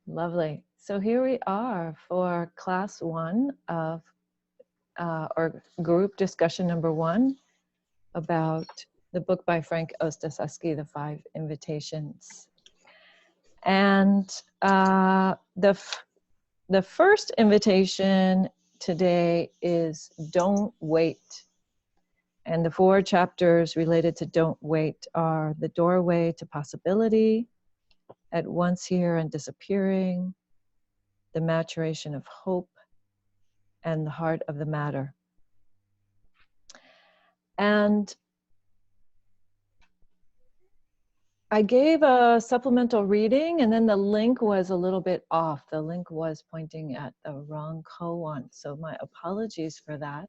Lovely. So here we are for class 1 of, or group discussion number 1 about the book by Frank Ostaseski, The 5 Invitations. And the first invitation today is don't wait. And the 4 chapters related to don't wait are the doorway to possibility, at once here and disappearing, the maturation of hope, and the heart of the matter. And I gave a supplemental reading, and then the link was a little bit off. The link was pointing at the wrong koan, so my apologies for that.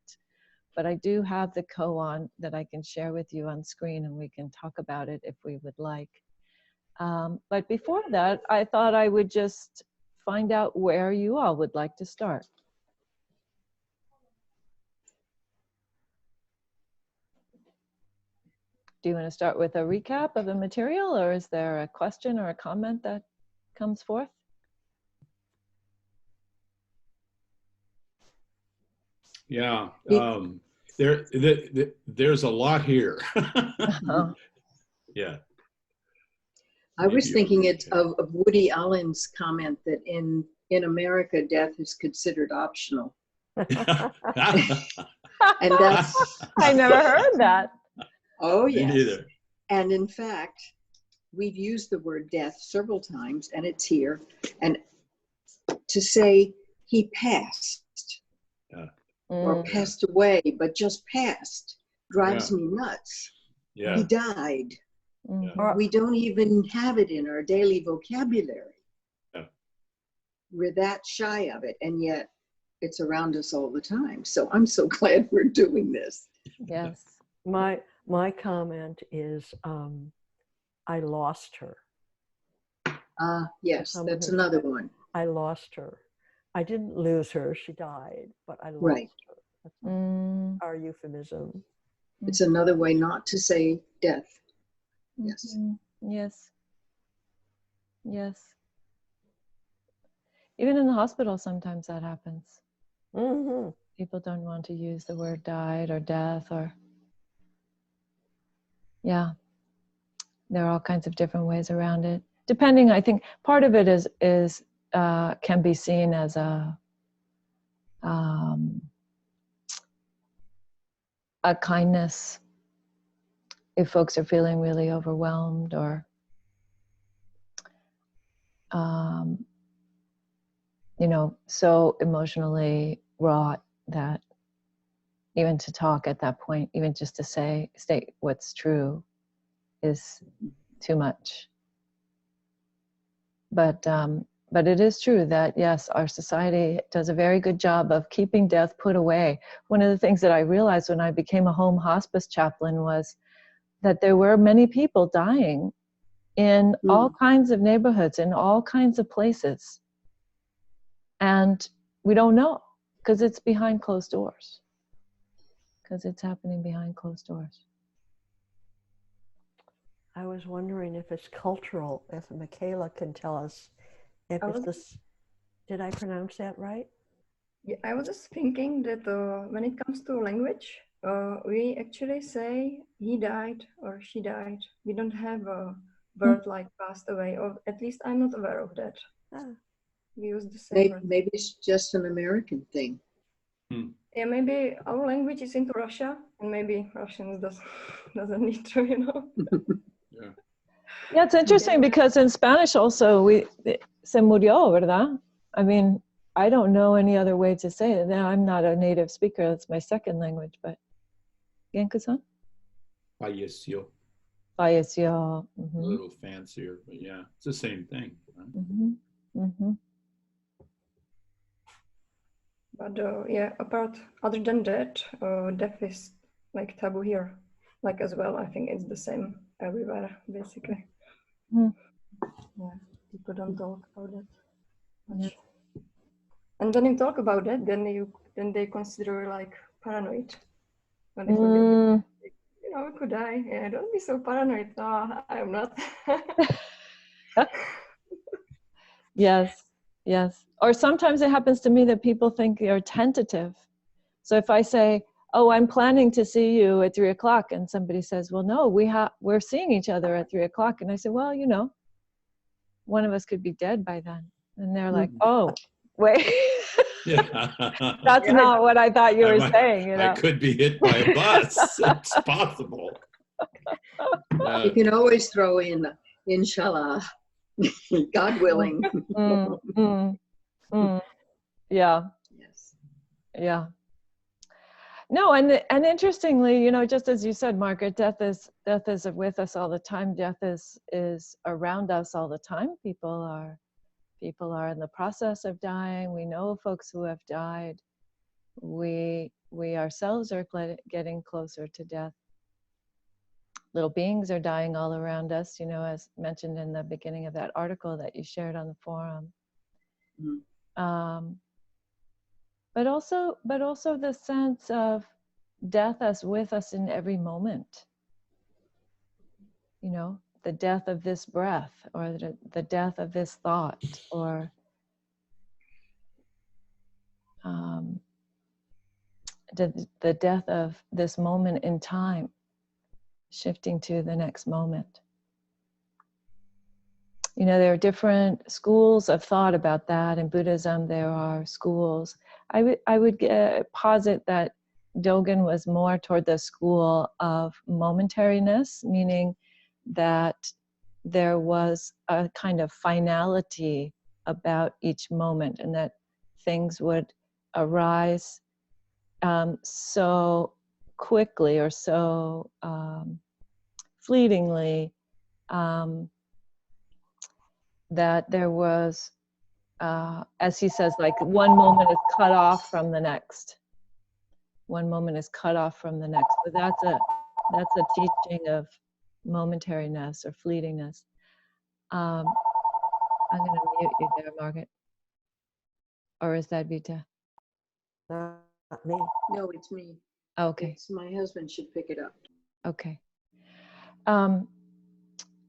But I do have the koan that I can share with you on screen, and we can talk about it if we would like. But before that, I thought I would just find out where you all would like to start. Do you want to start with a recap of the material, or is there a question or a comment that comes forth? Yeah, there's a lot here. Yeah. I was thinking of Woody Allen's comment that in America, death is considered optional. And that's... I never heard that. Oh, Me yes. neither. And in fact, we've used the word death several times, and it's here. And to say he passed or passed away, but just passed, drives me nuts. Yeah. He died. Yeah. We don't even have it in our daily vocabulary. Yeah. We're that shy of it, and yet it's around us all the time. So I'm so glad we're doing this. Yes. My comment is, I lost her. Yes, that's another one. I lost her. I didn't lose her, she died, but I lost her. That's our euphemism. It's another way not to say death. Yes. Yes. Yes. Even in the hospital, sometimes that happens. People don't want to use the word died or death or... Yeah. There are all kinds of different ways around it. Depending, I think, part of it is can be seen as a kindness if folks are feeling really overwhelmed or you know, so emotionally wrought that even to talk at that point, even just to state what's true is too much. But it is true that, yes, our society does a very good job of keeping death put away. One of the things that I realized when I became a home hospice chaplain was that there were many people dying in all kinds of neighborhoods, in all kinds of places. And we don't know because it's behind closed doors. Because it's happening behind closed doors. I was wondering if it's cultural, if Michaela can tell us if it's this. Did I pronounce that right? Yeah, I was just thinking that when it comes to language, we actually say he died or she died. We don't have a word like passed away, or at least I'm not aware of that. We use the same word. Maybe it's just an American thing. Yeah, maybe our language is into Russia, and maybe Russians doesn't need to, you know. Yeah, it's interesting because in Spanish also se murió, ¿verdad? I mean, I don't know any other way to say it. Now, I'm not a native speaker. That's my second language, but Genka-san? Falleció. Falleció. A little fancier, but yeah, it's the same thing. Right? But yeah, other than that, death is like taboo here, like as well. I think it's the same everywhere, basically. Yeah, people don't talk about that much. And when you talk about that, then they consider like paranoid. When it will be, you know, we could die. Yeah, don't be so paranoid. No, I'm not. Yes. Yes. Or sometimes it happens to me that people think you're tentative. So if I say, oh, I'm planning to see you at 3 o'clock, and somebody says, well, no, we're seeing each other at 3 o'clock. And I say, well, one of us could be dead by then. And they're like, oh, wait, Yeah. that's not what I thought you were saying. I could be hit by a bus. It's possible. You can always throw in, inshallah, God willing. Yeah. Yes. Yeah. No, and interestingly, just as you said, Margaret, death is with us all the time. Death is around us all the time. People are in the process of dying. We know folks who have died. We ourselves are getting closer to death. Little beings are dying all around us, as mentioned in the beginning of that article that you shared on the forum. But also the sense of death as with us in every moment. The death of this breath, or the death of this thought, or the death of this moment in time, shifting to the next moment. There are different schools of thought about that. In Buddhism, there are schools. I would posit that Dogen was more toward the school of momentariness, meaning that there was a kind of finality about each moment, and that things would arise so quickly or so fleetingly that there was, as he says, like one moment is cut off from the next. One moment is cut off from the next. So that's a teaching of momentariness or fleetingness. I'm going to mute you there, Margaret. Or is that Vita? Not me. No, it's me. Okay. My husband should pick it up. Okay.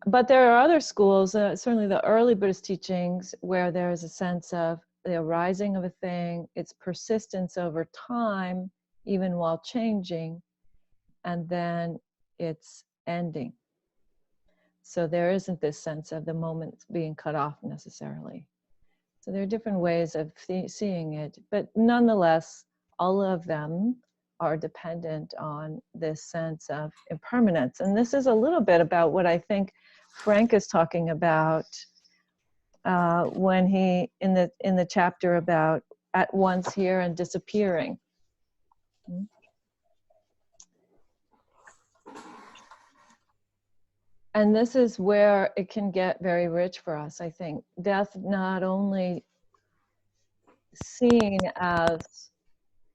But there are other schools, certainly the early Buddhist teachings, where there is a sense of the arising of a thing, its persistence over time, even while changing, and then its ending. So there isn't this sense of the moment being cut off necessarily. So there are different ways of seeing it, but nonetheless, all of them are dependent on this sense of impermanence. And this is a little bit about what I think Frank is talking about when he, in the chapter about at once here and disappearing. And this is where it can get very rich for us, I think. Death not only seen as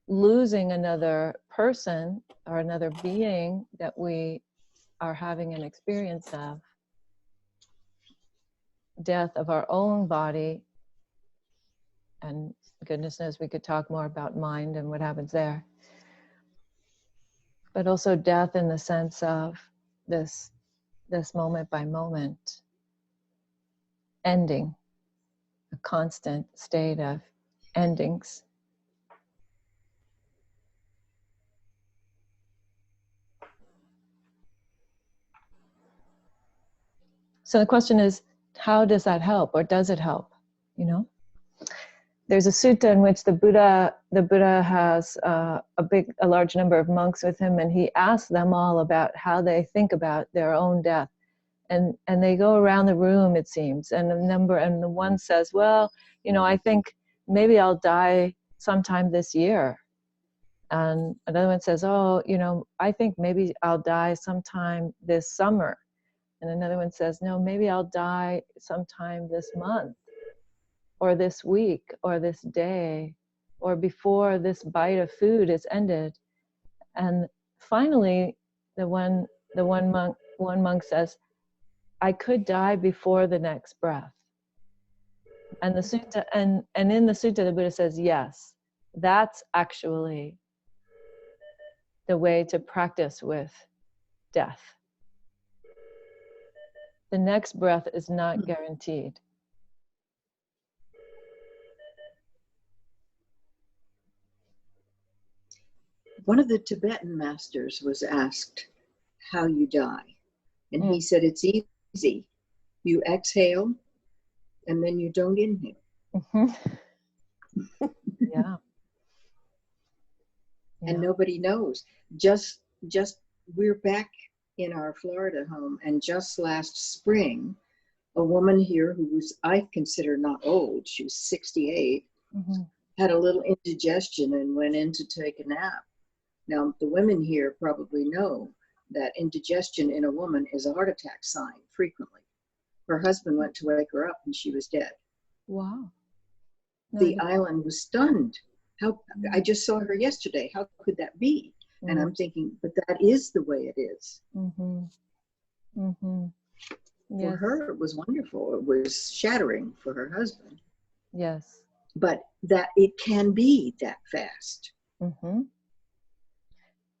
losing another person or another being that we are having an experience of, death of our own body, and goodness knows we could talk more about mind and what happens there, but also death in the sense of this moment by moment ending, a constant state of endings. So the question is, how does that help, or does it help? There's a sutta in which the Buddha has a large number of monks with him, and he asks them all about how they think about their own death, and they go around the room, it seems, and the one says, well, I think maybe I'll die sometime this year, and another one says, oh, I think maybe I'll die sometime this summer. And another one says, no, maybe I'll die sometime this month, or this week, or this day, or before this bite of food is ended. And finally, the one monk says, I could die before the next breath. And the sutta, and in the sutta, the Buddha says, yes, that's actually the way to practice with death. The next breath is not guaranteed. One of the Tibetan masters was asked how you die. And he said, it's easy. You exhale and then you don't inhale. Yeah. And nobody knows. Just we're back in our Florida home, and just last spring, a woman here who was, I consider not old, she was 68, had a little indigestion and went in to take a nap. Now, the women here probably know that indigestion in a woman is a heart attack sign frequently. Her husband went to wake her up and she was dead. Wow. The island was stunned. How, I just saw her yesterday. How could that be? And I'm thinking, but that is the way it is. For her, it was wonderful. It was shattering for her husband. Yes. But that it can be that fast.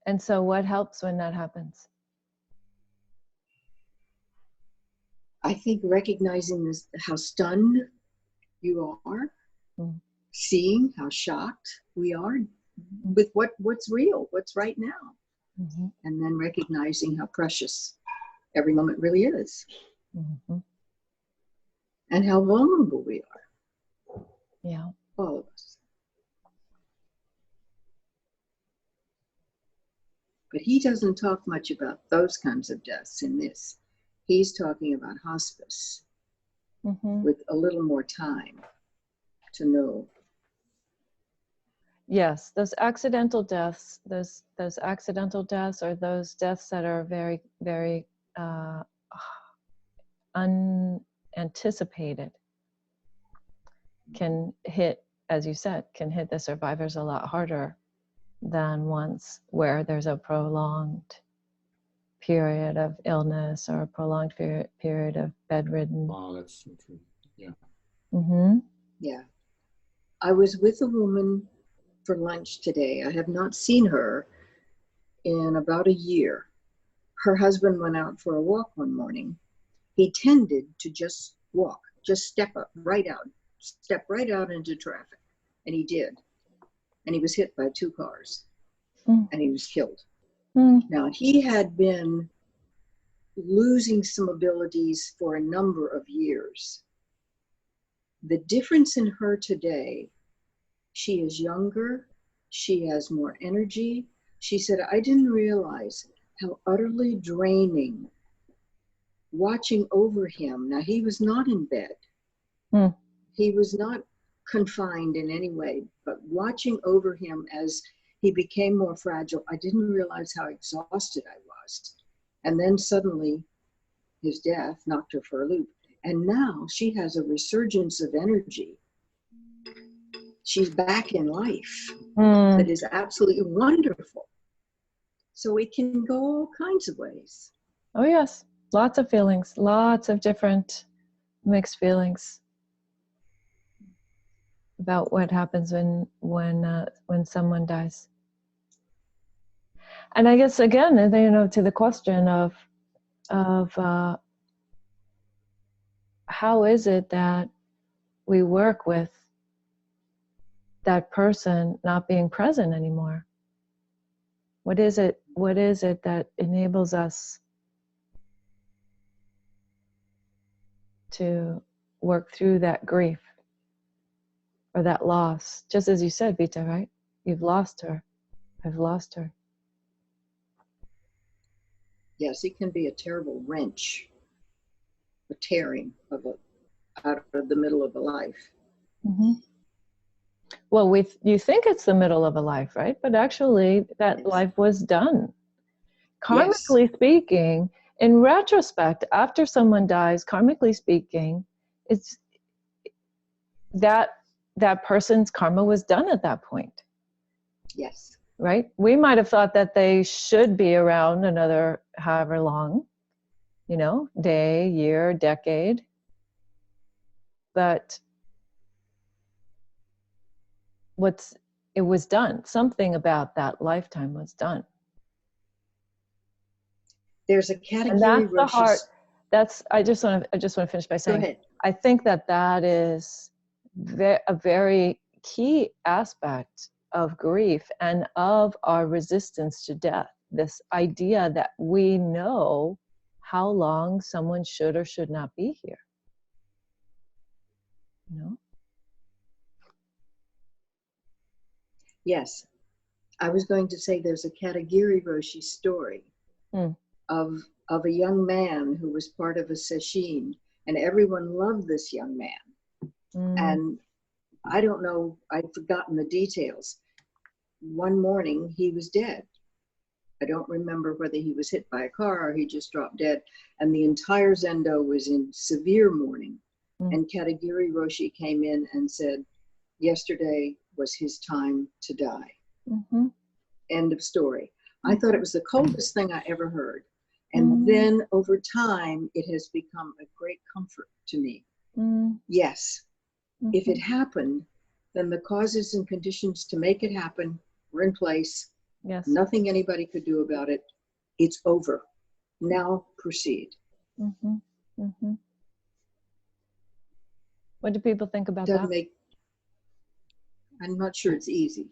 And so what helps when that happens? I think recognizing this, how stunned you are, seeing how shocked we are with what's real, what's right now. And then recognizing how precious every moment really is. And how vulnerable we are. Yeah. All of us. But he doesn't talk much about those kinds of deaths in this. He's talking about hospice with a little more time to know. Yes, those accidental deaths, those accidental deaths, or those deaths that are very, very unanticipated, can hit, as you said, can hit the survivors a lot harder than ones where there's a prolonged period of illness or a prolonged period of bedridden. Wow, that's so true. Yeah. Yeah. I was with a woman for lunch today. I have not seen her in about a year. Her husband went out for a walk one morning. He tended to just walk, just step right out into traffic. And he did. And he was hit by 2 cars. And he was killed. Now, he had been losing some abilities for a number of years. The difference in her today, she is younger, she has more energy. She said, I didn't realize how utterly draining watching over him. Now, he was not in bed. He was not confined in any way, but watching over him as he became more fragile, I didn't realize how exhausted I was. And then suddenly his death knocked her for a loop. And now she has a resurgence of energy. She's back in life. That is absolutely wonderful. So it can go all kinds of ways. Oh yes, lots of feelings, lots of different mixed feelings about what happens when someone dies. And I guess again, to the question of how is it that we work with that person not being present anymore? What is it that enables us to work through that grief or that loss? Just as you said, Vita, right? You've lost her. I've lost her. Yes, it can be a terrible wrench, a tearing out of the middle of a life. Well, you think it's the middle of a life, right? But actually, that life was done. Karmically speaking, in retrospect, after someone dies, karmically speaking, it's that person's karma was done at that point. Yes. Right? We might have thought that they should be around another however long, day, year, decade. But it was done. Something about that lifetime was done. There's a category. And that's the heart. I just want to finish by saying, I think that is a very key aspect of grief and of our resistance to death. This idea that we know how long someone should or should not be here. You know? Yes. I was going to say there's a Katagiri Roshi story of a young man who was part of a sesshin, and everyone loved this young man. And I don't know, I've forgotten the details. One morning he was dead. I don't remember whether he was hit by a car or he just dropped dead. And the entire Zendo was in severe mourning. And Katagiri Roshi came in and said, yesterday was his time to die. End of story. I thought it was the coldest thing I ever heard. And then over time, it has become a great comfort to me. Yes, if it happened, then the causes and conditions to make it happen were in place. Yes. Nothing anybody could do about it. It's over. Now proceed. What do people think about Doesn't that? I'm not sure it's easy.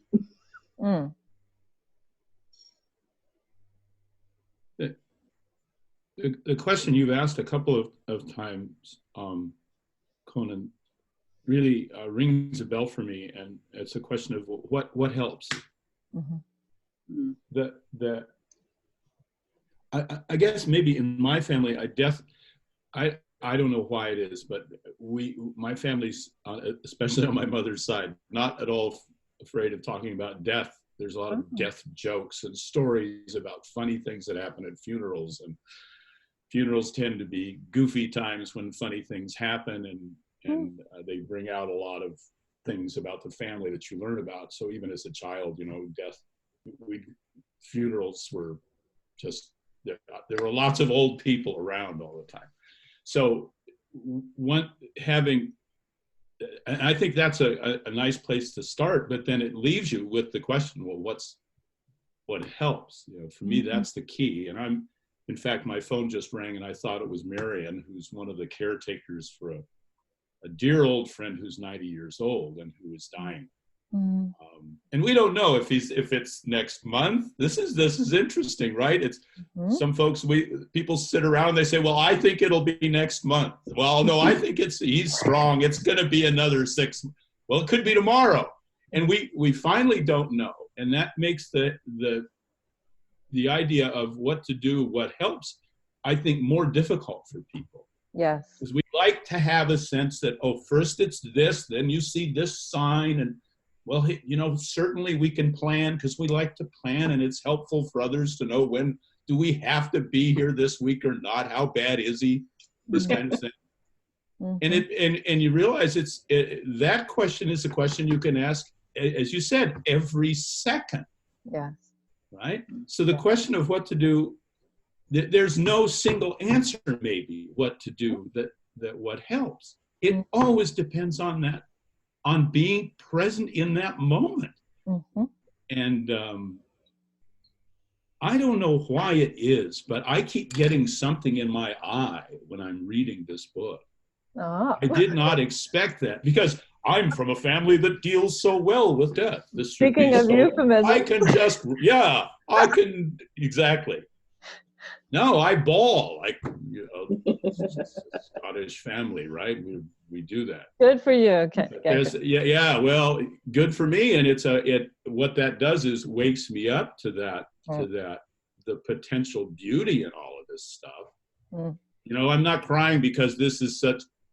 The question you've asked a couple of times, Conan, really rings a bell for me, and it's a question of what helps. I guess maybe in my family, I don't know why it is, but my family's, especially on my mother's side, not at all afraid of talking about death. There's a lot of death jokes and stories about funny things that happen at funerals, and funerals tend to be goofy times when funny things happen, and they bring out a lot of things about the family that you learn about. So even as a child, you know, funerals were just, there were lots of old people around all the time. So and I think that's a nice place to start, but then it leaves you with the question, well, what helps? You know, for me, that's the key. And in fact, my phone just rang and I thought it was Marion, who's one of the caretakers for a dear old friend who's 90 years old and who is dying. And we don't know if it's next month. This is interesting, right? It's some folks, people sit around and they say, well, I think it'll be next month. Well, no, I think he's strong. It's going to be another 6 months. Well, it could be tomorrow. And we finally don't know. And that makes the idea of what to do, what helps, I think, more difficult for people. Yes. Because we like to have a sense that, oh, first it's this, then you see this sign, and well, you know, certainly we can plan because we like to plan, and it's helpful for others to know, when do we have to be here this week or not? How bad is he? This kind of thing. And you realize that question is a question you can ask, as you said, every second. Yes. Right? So the question of what to do, there's no single answer, maybe, what to do that what helps. It always depends on that, on being present in that moment. And I don't know why it is, but I keep getting something in my eye when I'm reading this book. I did not expect that, because I'm from a family that deals so well with death. Speaking of euphemism. I can just, exactly. No, I bawl, like, you know, Scottish family, right? We do that. Good for you. Okay. Well, good for me. And what that does is wakes me up to the potential beauty in all of this stuff. You know, I'm not crying because this is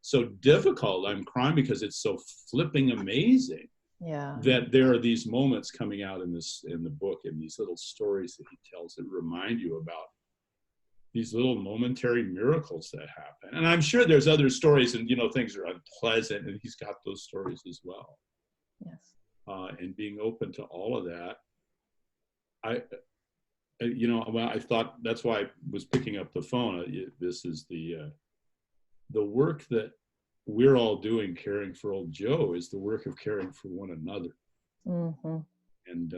so difficult. I'm crying because it's so flipping amazing. Yeah. That there are these moments coming out in the book, and these little stories that he tells that remind you about these little momentary miracles that happen. And I'm sure there's other stories, and, you know, things are unpleasant, and he's got those stories as well. Yes. And being open to all of that. I thought that's why I was picking up the phone. This is the work that we're all doing, caring for old Joe, is the work of caring for one another. And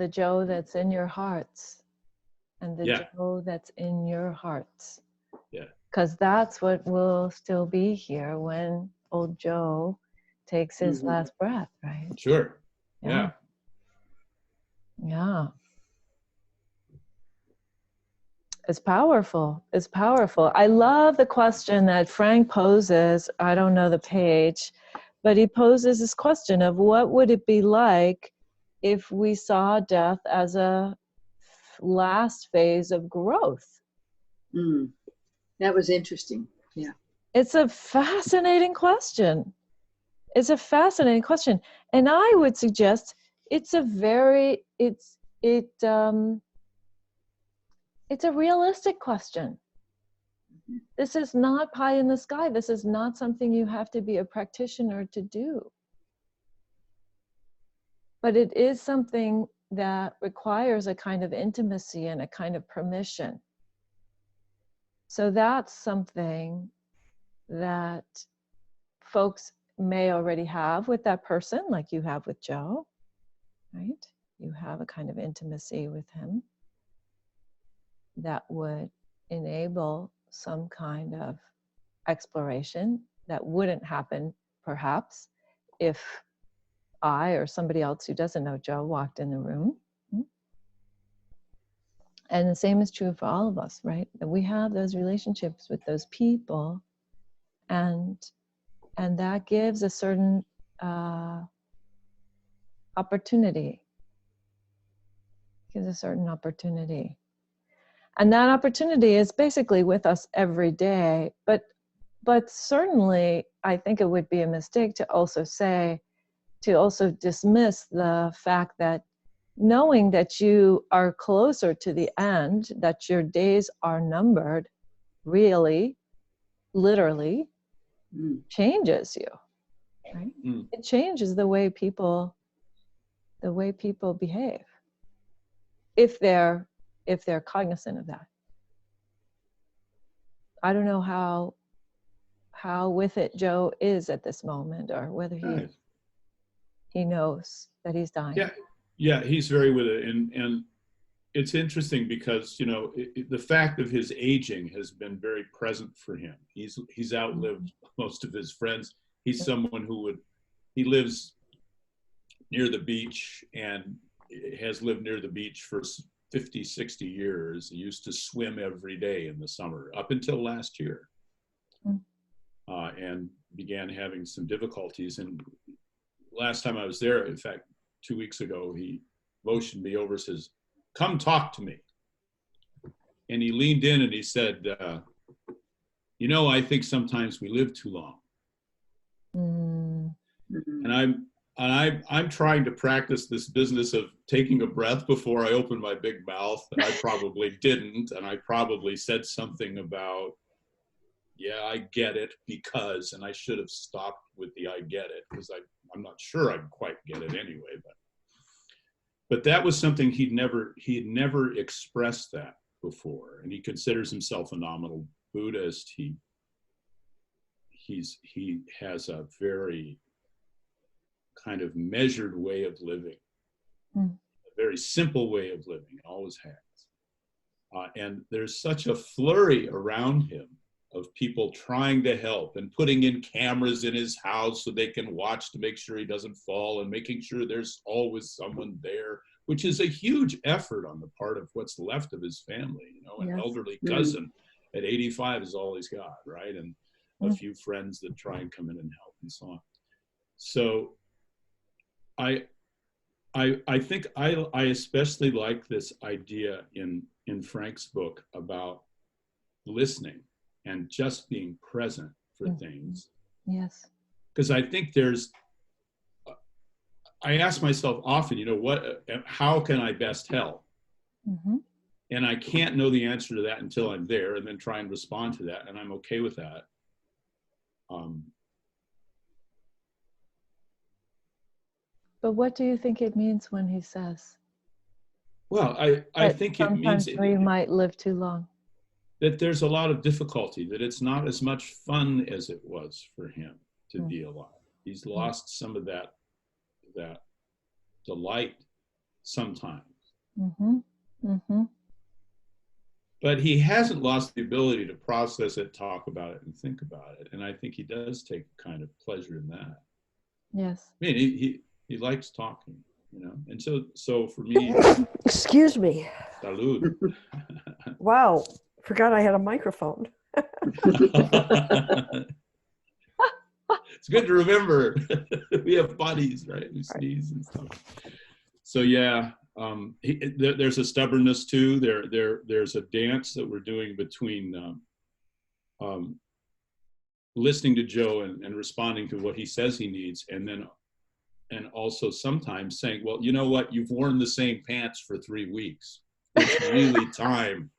the Joe that's in your hearts. And the Joe that's in your hearts. Yeah. Because that's what will still be here when old Joe takes his last breath, right? Sure. Yeah. Yeah. It's powerful. It's powerful. I love the question that Frank poses. I don't know the page, but he poses this question of what would it be like if we saw death as a last phase of growth? That was interesting. Yeah. It's a fascinating question. It's a fascinating question. And I would suggest it's a realistic question. This is not pie in the sky. This is not something you have to be a practitioner to do. But it is something that requires a kind of intimacy and a kind of permission. So that's something that folks may already have with that person, like you have with Joe, right? You have a kind of intimacy with him that would enable some kind of exploration that wouldn't happen, perhaps, if I or somebody else who doesn't know Joe walked in the room. And the same is true for all of us, right? That we have those relationships with those people, and that gives a certain opportunity. Gives a certain opportunity. And that opportunity is basically with us every day. But certainly, I think it would be a mistake to also dismiss the fact that knowing that you are closer to the end, that your days are numbered, really, literally, changes you, right? It changes the way people behave, if they're cognizant of that. I don't know how with it Joe is at this moment, or whether he knows that he's dying. Yeah, he's very with it, and it's interesting because, you know, the fact of his aging has been very present for him. He's outlived most of his friends. He's someone he lives near the beach and has lived near the beach for 50, 60 years. He used to swim every day in the summer up until last year, and began having some difficulties. And last time I was there, in fact, 2 weeks ago, he motioned me over, says, "Come talk to me." And he leaned in and he said, "You know, I think sometimes we live too long." And I'm trying to practice this business of taking a breath before I open my big mouth, and I probably didn't, and I probably said something about, "Yeah, I get it," because, and I should have stopped with the "I get it," because I'm not sure I quite get it anyway, but that was something he had never expressed that before. And he considers himself a nominal Buddhist. He has a very kind of measured way of living, a very simple way of living, always has. And there's such a flurry around him of people trying to help and putting in cameras in his house so they can watch to make sure he doesn't fall, and making sure there's always someone there, which is a huge effort on the part of what's left of his family. You know, an elderly cousin at 85 is all he's got, right? And a few friends that try and come in and help and so on. So I think I especially like this idea in Frank's book about listening and just being present for things. Yes. Because I think I ask myself often, you know, how can I best help? And I can't know the answer to that until I'm there, and then try and respond to that, and I'm okay with that. But what do you think it means when he says? Well, I think it means we might live too long. That there's a lot of difficulty, that it's not as much fun as it was for him to be alive. He's lost some of that delight sometimes. But he hasn't lost the ability to process it, talk about it, and think about it. And I think he does take kind of pleasure in that. Yes. I mean, he likes talking, you know, and so for me, Excuse me. salud. Wow, forgot I had a microphone. It's good to remember. We have bodies, right? We sneeze and stuff. So yeah, there's a stubbornness too. There's a dance that we're doing between listening to Joe and responding to what he says he needs, and also sometimes saying, well, you know what? You've worn the same pants for 3 weeks. It's really time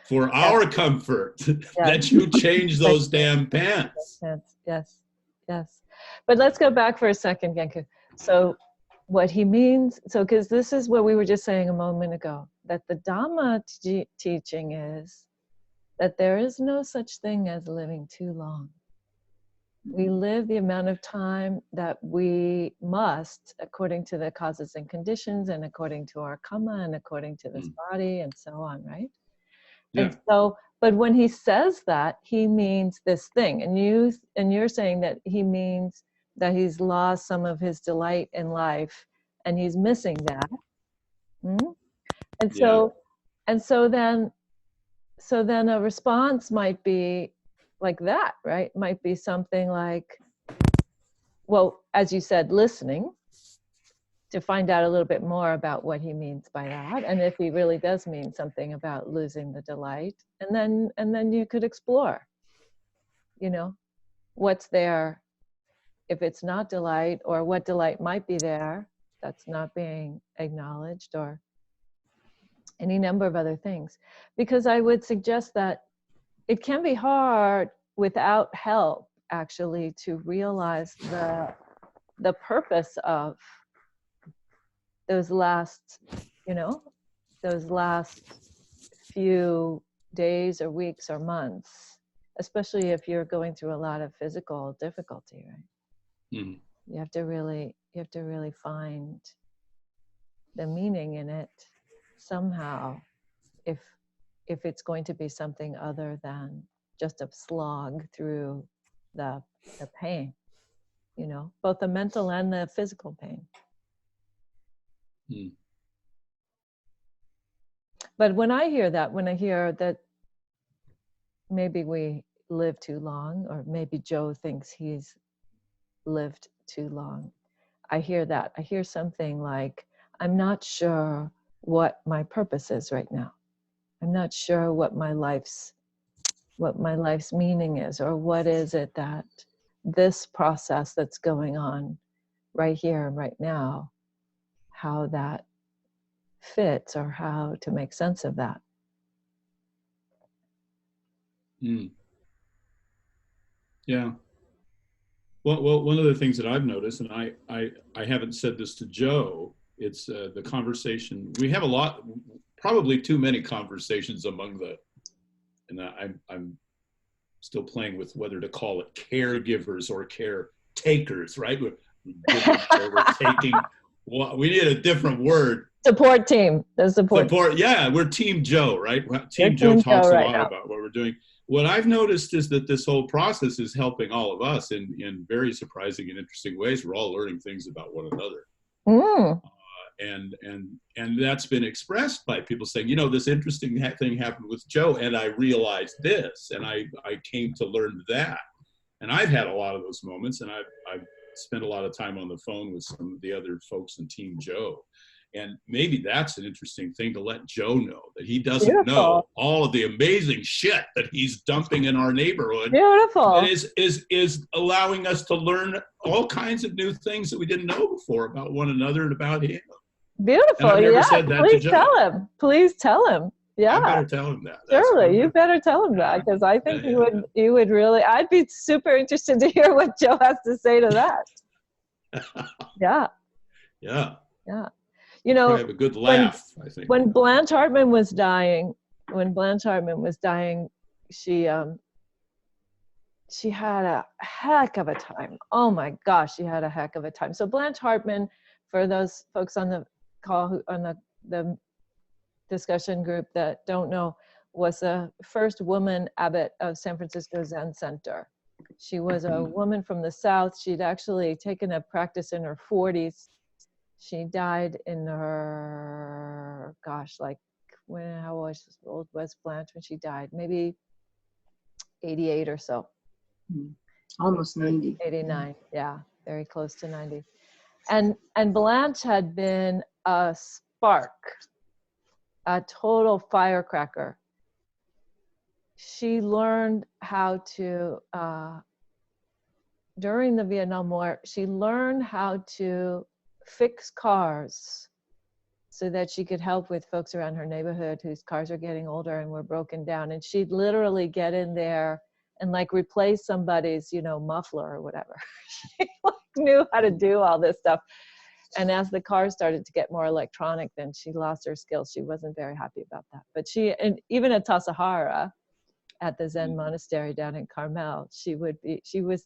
for our comfort that you change those damn pants. Yes. But let's go back for a second, Genku. So what he means, so because this is what we were just saying a moment ago, that the Dhamma teaching is that there is no such thing as living too long. We live the amount of time that we must, according to the causes and conditions, and according to our karma, and according to this body, and so on, right? Yeah. And so, but when he says that, he means this thing, and you're saying that he means that he's lost some of his delight in life, and he's missing that. And so, so then a response might be like that, right? Might be something like, well, as you said, listening to find out a little bit more about what he means by that, and if he really does mean something about losing the delight, and then you could explore, you know, what's there if it's not delight, or what delight might be there that's not being acknowledged, or any number of other things. Because I would suggest that it can be hard without help, actually, to realize the purpose of those last few days or weeks or months, especially if you're going through a lot of physical difficulty, right? Mm-hmm. You have to really find the meaning in it somehow, if it's going to be something other than just a slog through the pain, you know, both the mental and the physical pain. But when I hear that maybe we live too long, or maybe Joe thinks he's lived too long, I hear that. I hear something like, I'm not sure what my purpose is right now. I'm not sure what my life's meaning is, or what is it that this process that's going on right here and right now, how that fits, or how to make sense of that. Yeah. Well, one of the things that I've noticed, and I haven't said this to Joe, it's the conversation. We have a lot, probably too many conversations among and I'm still playing with whether to call it caregivers or caretakers, right? We're taking, well, we need a different word. Support team. The support. Yeah, we're Team Joe, right? Team Joe talks a lot about what we're doing. What I've noticed is that this whole process is helping all of us in very surprising and interesting ways. We're all learning things about one another. And that's been expressed by people saying, you know, this interesting thing happened with Joe, and I realized this, and I came to learn that. And I've had a lot of those moments, and I've spent a lot of time on the phone with some of the other folks in Team Joe. And maybe that's an interesting thing to let Joe know, that he doesn't know all of the amazing shit that he's dumping in our neighborhood. Beautiful. And is allowing us to learn all kinds of new things that we didn't know before about one another and about him. Beautiful. And I've never said that Please to Joe. Tell him. Please tell him. Yeah. I better tell him that. Surely, you better tell him that, because I think you would really, I'd be super interested to hear what Joe has to say to that. Yeah. Yeah. Yeah. You know, I have a good laugh, I think. When Blanche Hartman was dying, she had a heck of a time. Oh my gosh, she had a heck of a time. So Blanche Hartman, for those folks on the call, on the discussion group that don't know, was the first woman abbot of San Francisco Zen Center. She was a woman from the South. She'd actually taken a practice in her 40s. She died in her, gosh, like how old was Blanche when she died? Maybe 88 or so. Almost 90. 89, yeah, very close to 90. And Blanche had been a spark, a total firecracker. She learned how to, during the Vietnam War, she learned how to fix cars so that she could help with folks around her neighborhood whose cars are getting older and were broken down. And she'd literally get in there and like replace somebody's, muffler or whatever. She like knew how to do all this stuff. And as the cars started to get more electronic, then she lost her skills. She wasn't very happy about that. But and even at Tassajara, at the Zen monastery down in Carmel, she was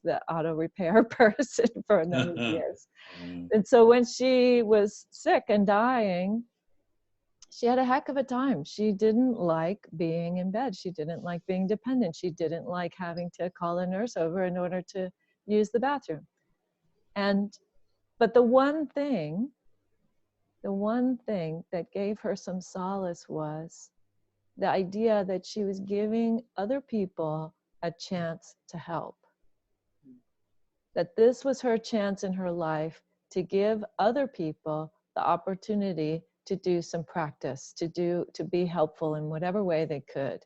the auto repair person for a number of years. And so when she was sick and dying, she had a heck of a time. She didn't like being in bed. She didn't like being dependent. She didn't like having to call a nurse over in order to use the bathroom. But the one thing that gave her some solace was the idea that she was giving other people a chance to help. That this was her chance in her life to give other people the opportunity to do some practice, to be helpful in whatever way they could,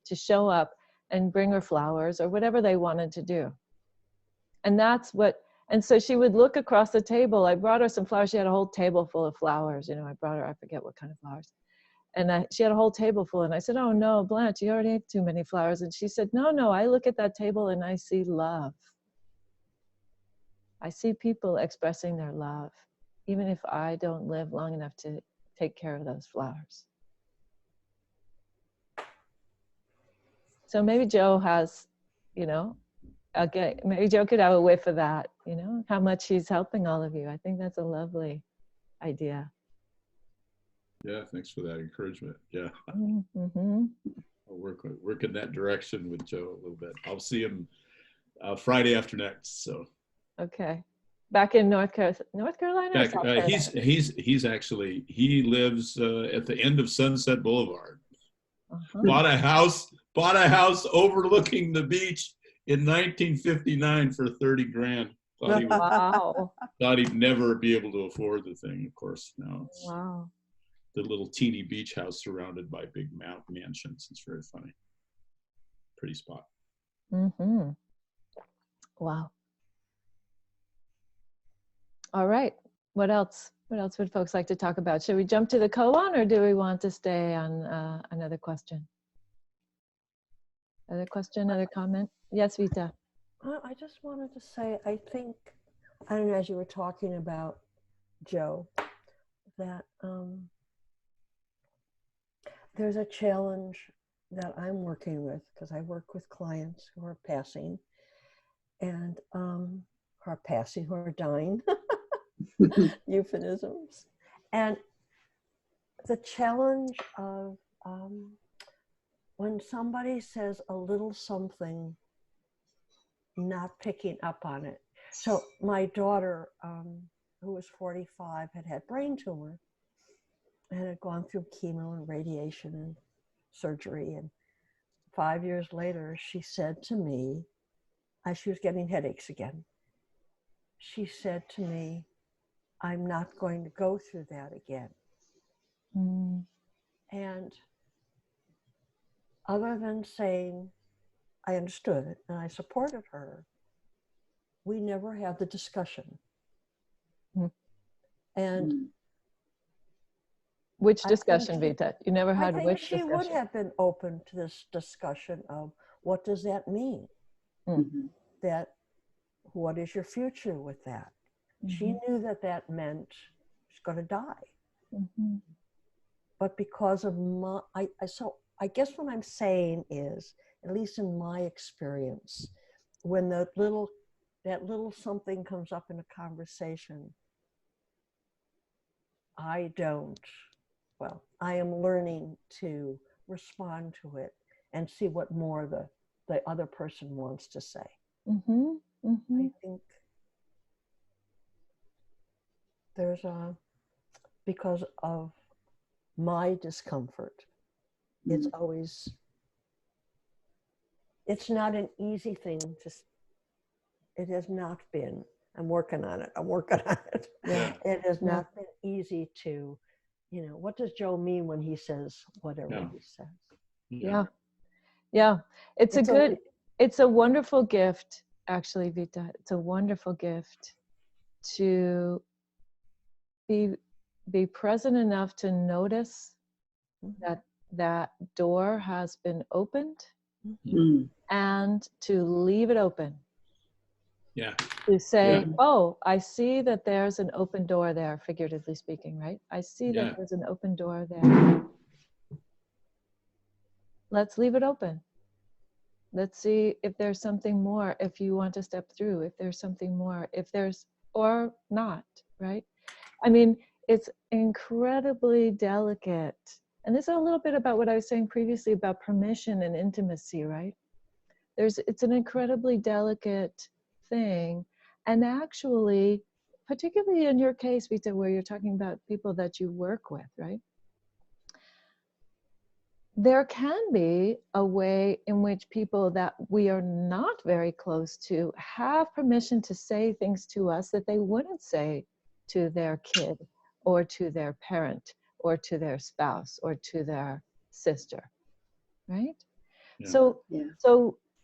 to show up and bring her flowers or whatever they wanted to do. And so she would look across the table. I brought her some flowers. She had a whole table full of flowers. I brought her, I forget what kind of flowers. And she had a whole table full. And I said, oh no, Blanche, you already have too many flowers. And she said, no, I look at that table and I see love. I see people expressing their love, even if I don't live long enough to take care of those flowers. So maybe Joe has, okay, maybe Joe could have a whiff of that, how much he's helping all of you. I think that's a lovely idea. Yeah, thanks for that encouragement. Yeah. Mm-hmm. I'll work in that direction with Joe a little bit. I'll see him Friday after next. So. Okay. Back in North Carolina? He's actually, he lives at the end of Sunset Boulevard. Bought a house overlooking the beach in 1959 for 30 grand. Thought he'd never be able to afford the thing. Of course, now it's the little teeny beach house surrounded by big mansions. It's very funny. Pretty spot. Mm-hmm. Wow. All right. What else? What else would folks like to talk about? Should we jump to the koan, or do we want to stay on another question? Other question, other comment? Yes, Vita. I just wanted to say, I think, I don't know, as you were talking about Joe, that there's a challenge that I'm working with, because I work with clients who are passing and who are dying, euphemisms. And the challenge of when somebody says a little something, not picking up on it. So my daughter, who was 45, had brain tumor and had gone through chemo and radiation and surgery. And 5 years later, she said to me, as she was getting headaches again, she said to me, I'm not going to go through that again. Mm. And other than saying, I understood it and I supported her, we never had the discussion. Mm. And which discussion, Vita? You never had which discussion? She would have been open to this discussion of what does that mean? Mm-hmm. That what is your future with that? Mm-hmm. She knew that meant she's going to die. Mm-hmm. But because of so I guess what I'm saying is, at least in my experience, when that little something comes up in a conversation, I am learning to respond to it and see what more the other person wants to say. I think there's because of my discomfort, it's always, it's not an easy thing to, it has not been, I'm working on it. Yeah. It has not been easy to, you know, what does Joe mean when he says whatever he says? Yeah. It's a wonderful gift, actually, Vita. It's a wonderful gift to be present enough to notice that door has been opened and to leave it open. Yeah. To say, oh, I see that there's an open door there, figuratively speaking, right? I see that there's an open door there. Let's leave it open. Let's see if there's something more, if you want to step through, if there's something more, if there's, or not, right? I mean, it's incredibly delicate. And this is a little bit about what I was saying previously about permission and intimacy, right? It's an incredibly delicate thing. And actually, particularly in your case, Vita, where you're talking about people that you work with, right? There can be a way in which people that we are not very close to have permission to say things to us that they wouldn't say to their kid or to their parent or to their spouse or to their sister, right? So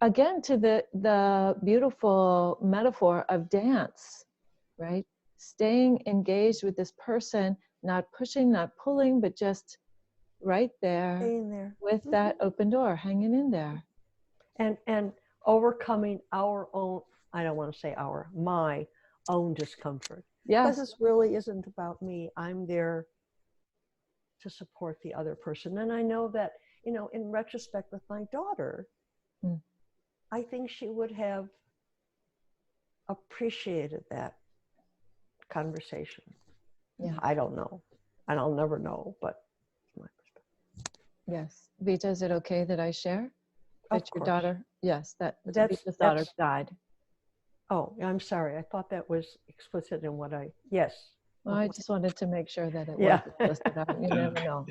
again, to the beautiful metaphor of dance, right? Staying engaged with this person, not pushing, not pulling, but just right there with that open door, hanging in there. And overcoming our own, I don't want to say my own discomfort. Because this really isn't about me. I'm there to support the other person. And I know that, you know, in retrospect with my daughter, I think she would have appreciated that conversation. Yeah. I don't know. And I'll never know, but my perspective. Yes. Vita, is it okay that I share? That your daughter, that Vita's daughter died. Oh, I'm sorry. I thought that was explicit in what yes. Well, I just wanted to make sure that it was explicit. You never know.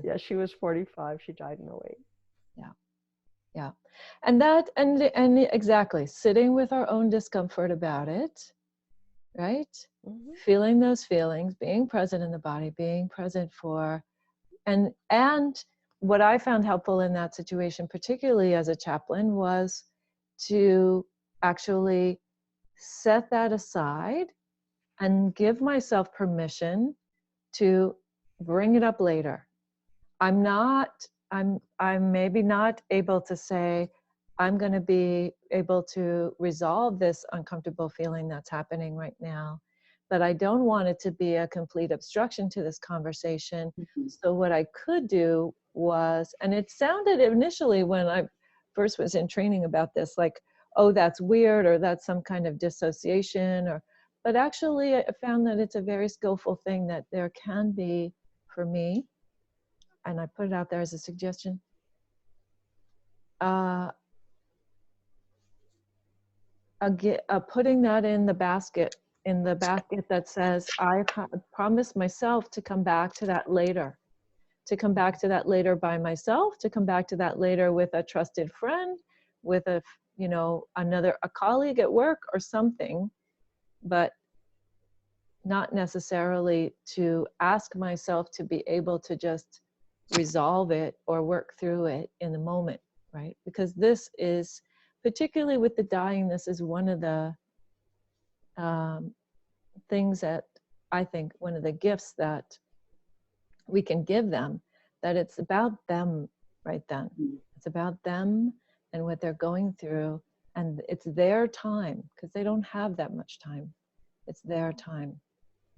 Yeah, she was 45. She died in 08. Yeah. And that, and exactly, sitting with our own discomfort about it, right? Feeling those feelings, being present in the body, being present for, and what I found helpful in that situation, particularly as a chaplain, was to actually set that aside and give myself permission to bring it up later. I'm maybe not able to say, I'm going to be able to resolve this uncomfortable feeling that's happening right now, but I don't want it to be a complete obstruction to this conversation. So what I could do was, and it sounded initially when I first was in training about this, like, oh, that's weird, or that's some kind of dissociation, but actually I found that it's a very skillful thing that there can be, for me, and I put it out there as a suggestion, putting that in the basket that says, I promise myself to come back to that later, by myself, to come back to that later with a trusted friend, with a colleague at work or something, but not necessarily to ask myself to be able to just resolve it or work through it in the moment, right? Because this is, particularly with the dying, this is one of the things that I think, one of the gifts that we can give them, that it's about them right then. It's about them and what they're going through, and it's their time, because they don't have that much time. It's their time.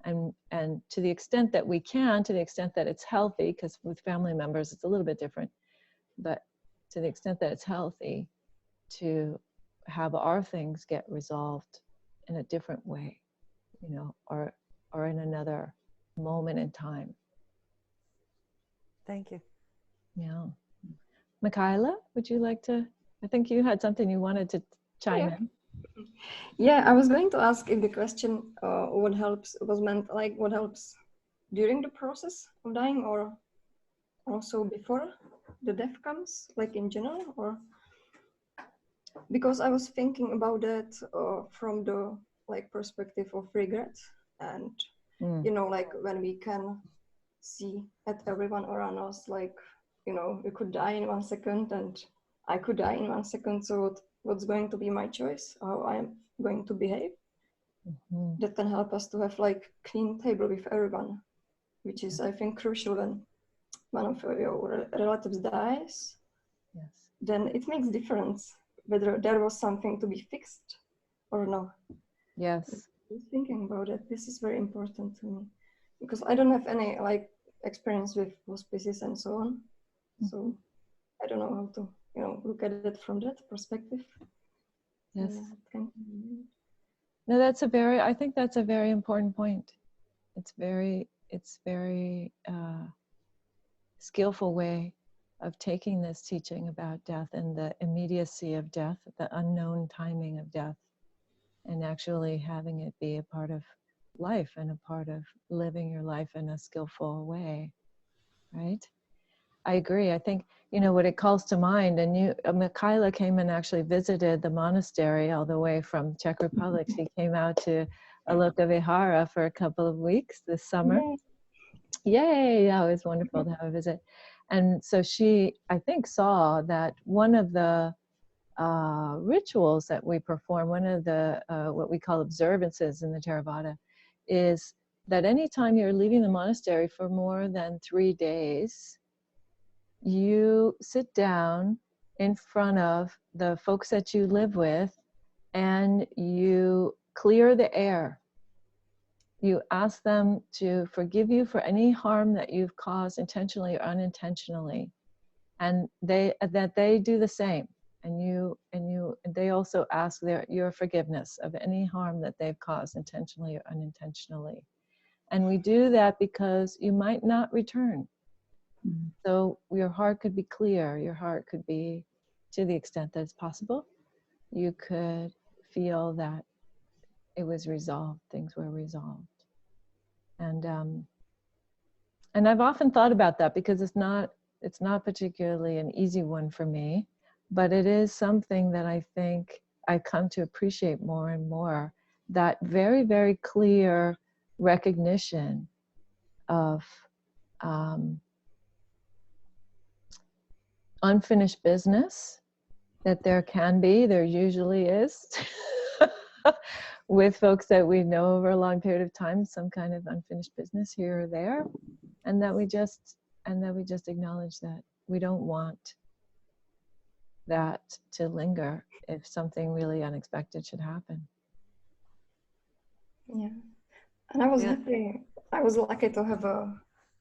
And to the extent that we can, to the extent that it's healthy, because with family members it's a little bit different, but to the extent that it's healthy, to have our things get resolved in a different way, or in another moment in time. Thank you. Yeah. Michaela, would you like to, I think you had something you wanted to chime in. Yeah, I was going to ask if the question what helps was meant like what helps during the process of dying or also before the death comes, like in general, or because I was thinking about that from the like perspective of regret and you know, like when we can see at everyone around us, like, you know, we could die in 1 second and I could die in 1 second. So what's going to be my choice? How I'm going to behave? That can help us to have like clean table with everyone, which is, I think, crucial when one of your relatives dies. Yes. Then it makes difference whether there was something to be fixed or no. Yes. I was thinking about it. This is very important to me because I don't have any like experience with hospices and so on. So I don't know how to, you know, look at it from that perspective. Yes. Yeah, No, I think that's a very important point. It's very skillful way of taking this teaching about death and the immediacy of death, the unknown timing of death, and actually having it be a part of life and a part of living your life in a skillful way, right? I agree. I think, you know, what it calls to mind, and Mikhaila came and actually visited the monastery all the way from Czech Republic. She came out to Aloka Vihara for a couple of weeks this summer. Yay! Yeah, it was wonderful to have a visit. And so she, I think, saw that one of the rituals that we perform, one of the what we call observances in the Theravada, is that anytime you're leaving the monastery for more than 3 days, you sit down in front of the folks that you live with and you clear the air. You ask them to forgive you for any harm that you've caused intentionally or unintentionally, and that they do the same. And they also ask your forgiveness of any harm that they've caused intentionally or unintentionally. And we do that because you might not return. So your heart could be clear, your heart could be, to the extent that it's possible, you could feel that it was resolved, things were resolved. And I've often thought about that because it's not particularly an easy one for me, but it is something that I think I come to appreciate more and more, that very, very clear recognition of unfinished business that there usually is with folks that we know over a long period of time, some kind of unfinished business here or there, and that we just acknowledge that we don't want that to linger if something really unexpected should happen. Yeah, and I was happy. I was lucky to have a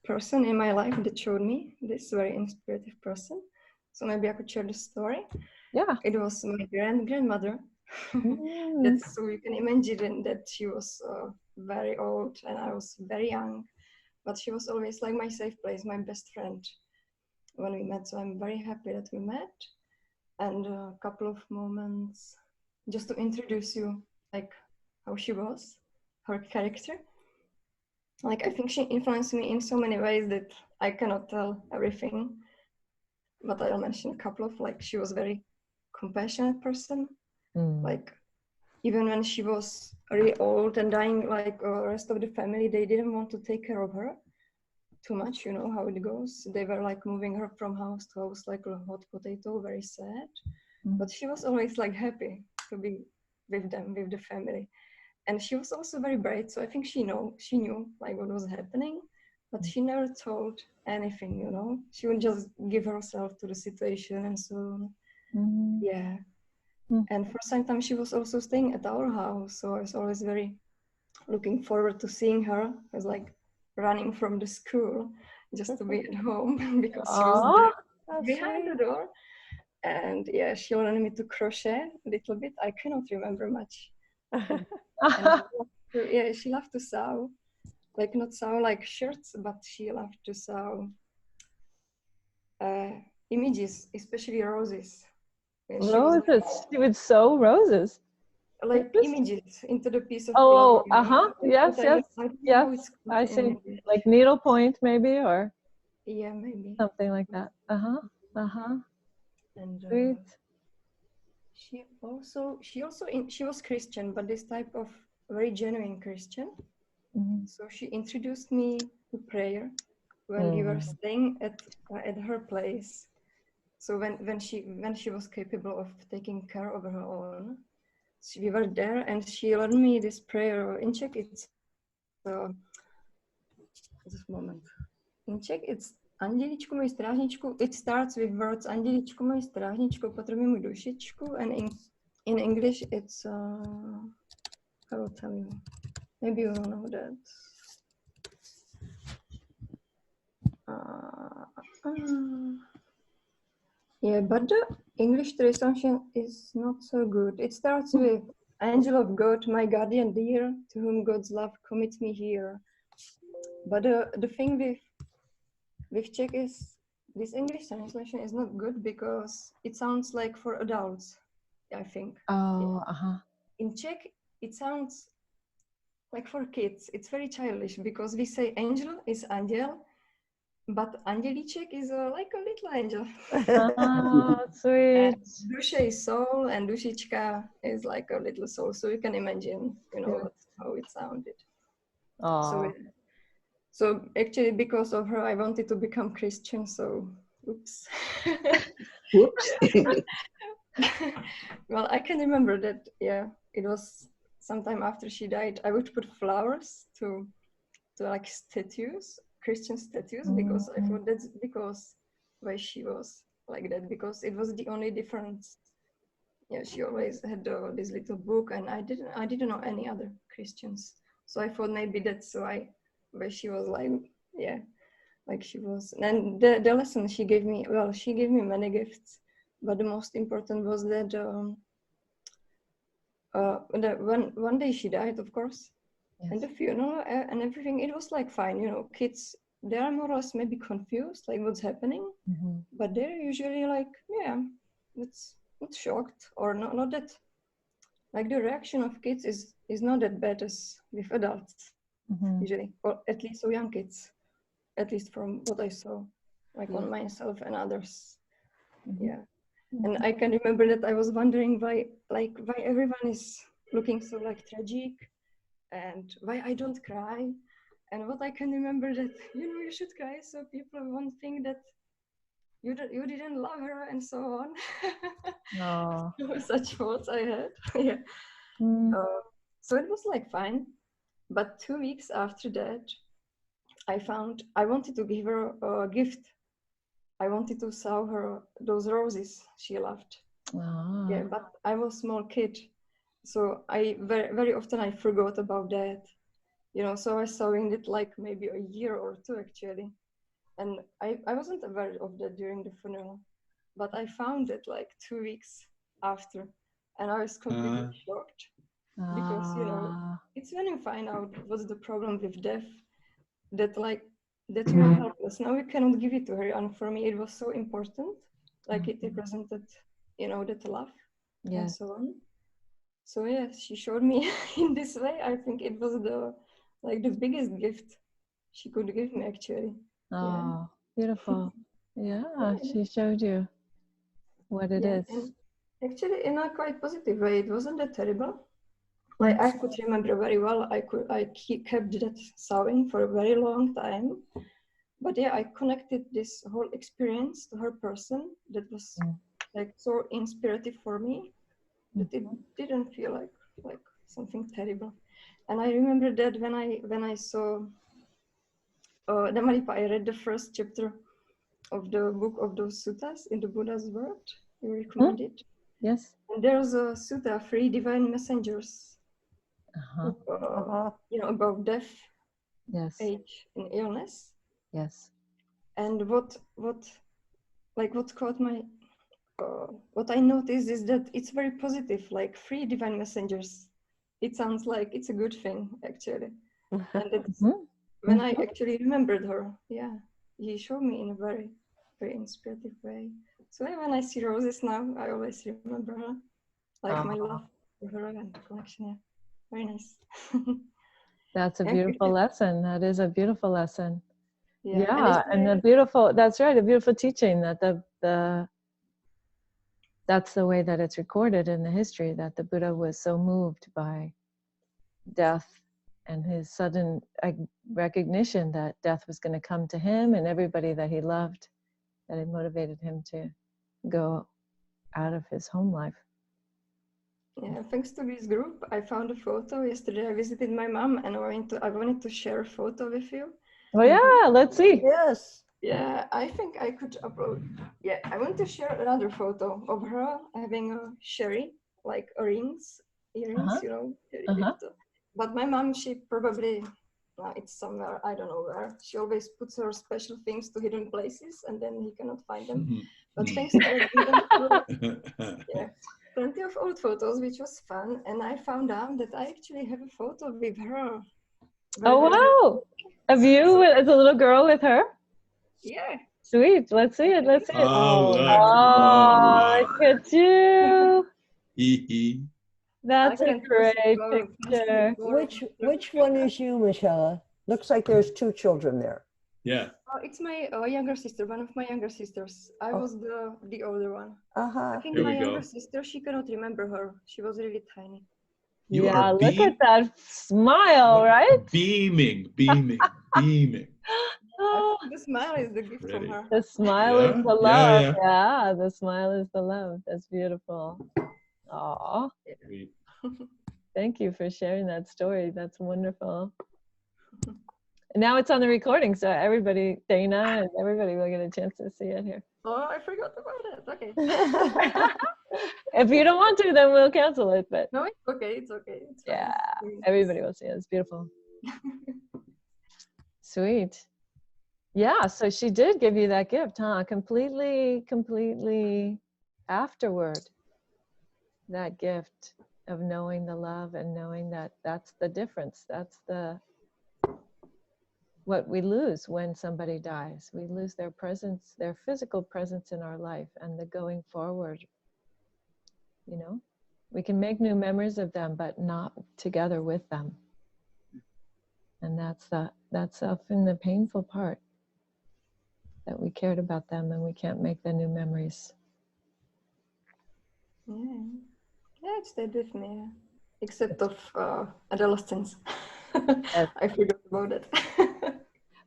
person in my life that showed me this very inspirative person. So maybe I could share the story. Yeah. It was my grandmother. That's, so you can imagine that she was very old and I was very young, but she was always like my safe place, my best friend when we met. So I'm very happy that we met. And a couple of moments just to introduce you, like how she was, her character. Like I think she influenced me in so many ways that I cannot tell everything, but I'll mention a couple of, like, she was very compassionate person. Like even when she was really old and dying, like the rest of the family, they didn't want to take care of her too much, you know how it goes. They were like moving her from house to house like a hot potato, very sad. But she was always like happy to be with them, with the family. And she was also very bright, so I think she knew like what was happening, but she never told anything, you know. She would just give herself to the situation and so on. Yeah. And for some time she was also staying at our house, so I was always very looking forward to seeing her. I was like running from the school just to be at home because she was there behind the door. And yeah, she learned me to crochet a little bit. I cannot remember much. And she loved to sew, like not sew like shirts, but she loved to sew images, especially roses. And she was Roses. She would sew roses. like Interesting. images into the piece of Oh, cloth. yes, But yes, I don't know yes. how it's called I in see. English. Like needlepoint, maybe, or Yeah, maybe. something like that. And Sweet. she was Christian, but this type of very genuine Christian. So she introduced me to prayer when we were staying at her place. So when she was capable of taking care of her own, so we were there, and she learned me this prayer. In Czech, it's just a moment. In Czech, it's Anděličku můj strážničku. It starts with words Anděličku můj strážničku, potřebuji mu dušičku, and in English it's I will tell you. Maybe you don't know that. Yeah, but the English translation is not so good. It starts with Angel of God, my guardian dear, to whom God's love commits me here. But the thing with Czech is this English translation is not good because it sounds like for adults, I think. Oh, In Czech, it sounds like for kids. It's very childish because we say angel is anděl, but andělíček is like a little angel. Oh, sweet. And duše is soul, and dušička is like a little soul. So you can imagine, how it sounded. Oh. So actually, because of her, I wanted to become Christian. So, oops. Whoops. Well, I can remember that. Yeah, it was sometime after she died. I would put flowers to like statues, Christian statues, because I thought that's because why she was like that, because it was the only difference. Yeah, she always had this little book, and I didn't know any other Christians. So I thought maybe that's why she was like, yeah, like she was. And the lesson she gave me, well, she gave me many gifts, but the most important was that one day she died, of course, yes. And the funeral and everything, it was like fine, kids, they are more or less maybe confused, like what's happening, but they're usually like, yeah, it's not shocked or not that, like the reaction of kids is not that bad as with adults. Usually, or at least so young kids, at least from what I saw, like on myself and others. Yeah. And I can remember that I was wondering why everyone is looking so like tragic, and why I don't cry. And what I can remember that, you should cry so people won't think that you didn't love her and so on. No. Such thoughts I had. Yeah. So it was like fine. But 2 weeks after that, I wanted to give her a gift. I wanted to sell her those roses she loved. Yeah, but I was a small kid. So I very, very often I forgot about that. So I was sewing it like maybe a year or two actually. And I wasn't aware of that during the funeral. But I found it like 2 weeks after. And I was completely shocked. Because, it's when you find out what's the problem with death, that you are helpless. Now we cannot give it to her. And for me, it was so important. Like it represented, that love and so on. So yeah, she showed me in this way. I think it was the biggest gift she could give me actually. Oh, beautiful. Yeah, she showed you what it is. And actually, in a quite positive way, it wasn't that terrible. Like I could remember very well. I kept that sewing for a very long time. But yeah, I connected this whole experience to her person that was like so inspirative for me that it didn't feel like something terrible. And I remember that when I saw Dhammadipa, I read the first chapter of the book of those suttas in the Buddha's word. You recommend it? Yes. And there's a sutta, 3 divine messengers, about death, age, and illness. Yes. And what caught my what I noticed is that it's very positive, like 3 divine messengers. It sounds like it's a good thing actually. And it's when I actually remembered her, he showed me in a very, very inspirative way. So when I see roses now, I always remember her, like my love for her and the connection. Yeah, very nice. That's a beautiful lesson. That is a beautiful lesson. Yeah, and a beautiful, that's right, a beautiful teaching that that's the way that it's recorded in the history, that the Buddha was so moved by death and his sudden recognition that death was going to come to him and everybody that he loved, that it motivated him to go out of his home life. Yeah, thanks to this group, I found a photo yesterday. I visited my mom and I wanted to share a photo with you. Oh yeah, let's see. Yes. Yeah, I think I could upload. Yeah, I want to share another photo of her having a sherry, like earrings, you know. But my mom, she probably, it's somewhere, I don't know where. She always puts her special things to hidden places and then he cannot find them. But thanks to that, yeah, plenty of old photos, which was fun. And I found out that I actually have a photo with her. Oh wow! Of you as a little girl with her? Yeah. Sweet. Let's see it. Let's see it. Oh, look. Oh, look at you. That's I a can great picture. Which one is you, Michelle? Looks like there's two children there. Yeah. Oh, it's my younger sister, one of my younger sisters. I was the older one. I think Here my we go. younger sister, she cannot remember her. She was really tiny. You Yeah, are look at that smile, right? Beaming, beaming, beaming. Oh, The smile is the gift from her. the smile is the Yeah, love. yeah. Yeah, the smile is the love. That's beautiful. Aw. Thank you for sharing that story. That's wonderful. And now it's on the recording, so everybody, Dana and everybody will get a chance to see it here. Oh, I forgot about it. Okay. If you don't want to, then we'll cancel it. But no, it's okay. It's okay. It's yeah, fine. everybody will see it. It's beautiful. Sweet. Yeah, so she did give you that gift, huh? Completely afterward. That gift of knowing the love and knowing that that's the difference. That's what we lose when somebody dies. We lose their presence, their physical presence in our life, and the going forward. You know, we can make new memories of them, but not together with them. And that's often the painful part, that we cared about them and we can't make the new memories. Yeah, it stayed with me, except of adolescence. Yes. I forgot about it.